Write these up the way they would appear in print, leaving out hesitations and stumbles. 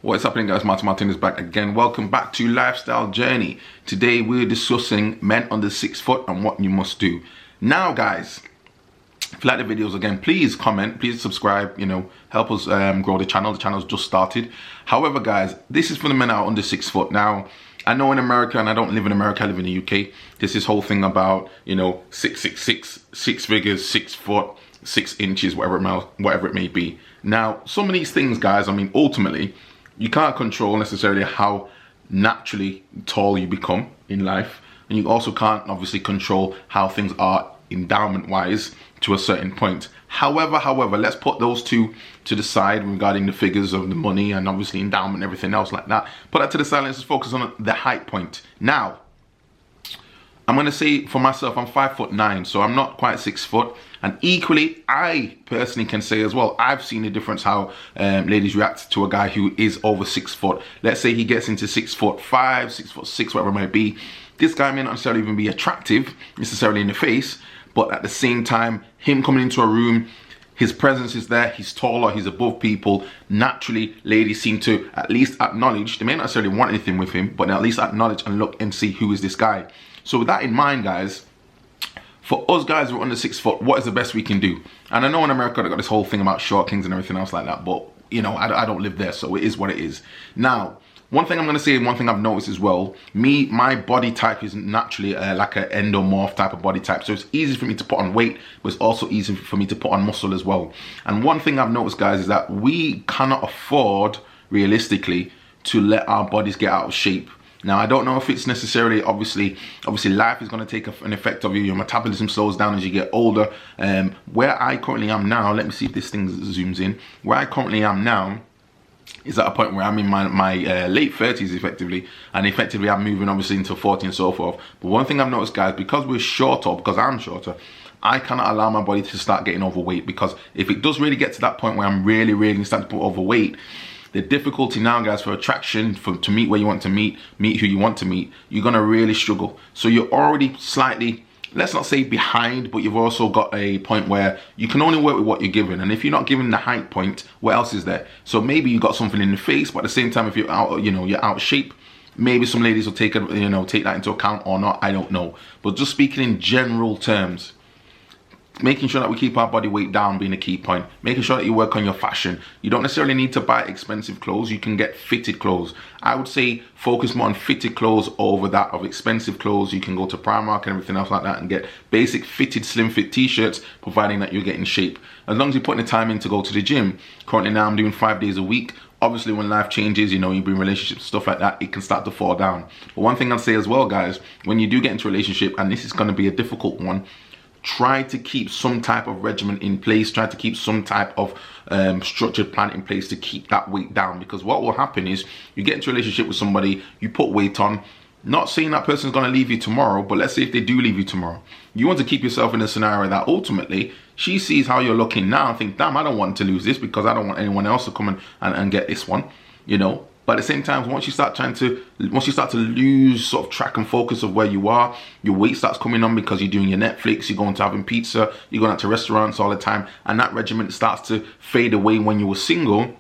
What's happening, guys? Martin is back again. Welcome back to Lifestyle Journey. Today we're discussing men under 6 foot and what you must do. Now guys, if you like the videos, again, please comment, please subscribe, help us grow the channel. The channel's just started. However guys, this is for the men that are under 6 foot. Now I know in America, and I don't live in America, I live in the UK, there's this whole thing about 6'6", 6 figures, 6 foot, 6 inches, whatever it may be. Now some of these things, guys, I mean, ultimately you can't control necessarily how naturally tall you become in life, and you also can't obviously control how things are endowment wise to a certain point. However, let's put those two to the side regarding the figures of the money and obviously endowment and everything else like that. Put that to the side, let's just focus on the height point. Now I'm gonna say for myself, I'm 5'9", so I'm not quite 6 foot. And equally, I personally can say as well, I've seen the difference how ladies react to a guy who is over 6 foot. Let's say he gets into 6'5", 6'6", whatever it might be. This guy may not necessarily even be attractive, necessarily in the face, but at the same time, him coming into a room, his presence is there, he's taller, he's above people. Naturally, ladies seem to at least acknowledge, they may not necessarily want anything with him, but at least acknowledge and look and see who is this guy. So with that in mind, guys, for us guys who are under 6 foot, what is the best we can do? And I know in America they got this whole thing about short kings and everything else like that, but I don't live there, so it is what it is. Now, one thing I'm going to say, and one thing I've noticed as well, my body type is naturally like an endomorph type of body type, so it's easy for me to put on weight, but it's also easy for me to put on muscle as well. And one thing I've noticed, guys, is that we cannot afford, realistically, to let our bodies get out of shape. Now, I don't know if it's necessarily, obviously life is going to take an effect of you. Your metabolism slows down as you get older. Where I currently am now, let me see if this thing zooms in. Where I currently am now is at a point where I'm in my late 30s effectively, and effectively I'm moving obviously into 40 and so forth. But one thing I've noticed, guys, because we're shorter, because I'm shorter, I cannot allow my body to start getting overweight, because if it does really get to that point where I'm really starting to put overweight, the difficulty now, guys, for attraction, to meet where you want to meet who you want to meet, you're gonna really struggle. So you're already slightly, let's not say behind, but you've also got a point where you can only work with what you're given. And if you're not given the height point, what else is there? So maybe you got something in the face, but at the same time, if you're out, you're out of shape, maybe some ladies will take that into account or not, I don't know. But just speaking in general terms, making sure that we keep our body weight down being a key point. Making sure that you work on your fashion. You don't necessarily need to buy expensive clothes. You can get fitted clothes. I would say focus more on fitted clothes over that of expensive clothes. You can go to Primark and everything else like that and get basic fitted slim fit t-shirts, providing that you're getting shape. As long as you're putting the time in to go to the gym. Currently now I'm doing 5 days a week. Obviously when life changes, you bring relationships, stuff like that, it can start to fall down. But one thing I'd say as well, guys, when you do get into a relationship, and this is going to be a difficult one, try to keep some type of regimen in place. Try to keep some type of structured plan in place to keep that weight down, because what will happen is you get into a relationship with somebody, you put weight on, not saying that person's going to leave you tomorrow, but let's say if they do leave you tomorrow, you want to keep yourself in a scenario that ultimately she sees how you're looking now and think, damn, I don't want to lose this, because I don't want anyone else to come and get this one, But at the same time, once you start to lose sort of track and focus of where you are, your weight starts coming on because you're doing your Netflix, you're going to having pizza, you're going out to restaurants all the time, and that regimen starts to fade away when you were single.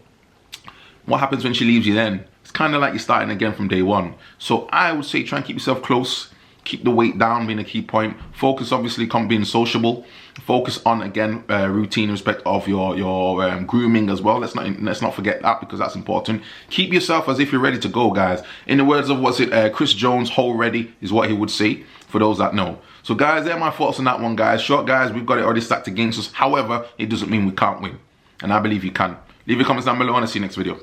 What happens when she leaves you then? It's kind of like you're starting again from day one. So I would say try and keep yourself close. Keep the weight down being a key point. Focus obviously on being sociable. Focus on, again, routine in respect of your grooming as well. Let's not forget that, because that's important. Keep yourself as if you're ready to go, guys. In the words of Chris Jones, whole ready is what he would say, for those that know. So guys, there are my thoughts on that one, guys. Short guys, we've got it already stacked against us. However, it doesn't mean we can't win, and I believe you can. Leave your comments down below and I'll see you next video.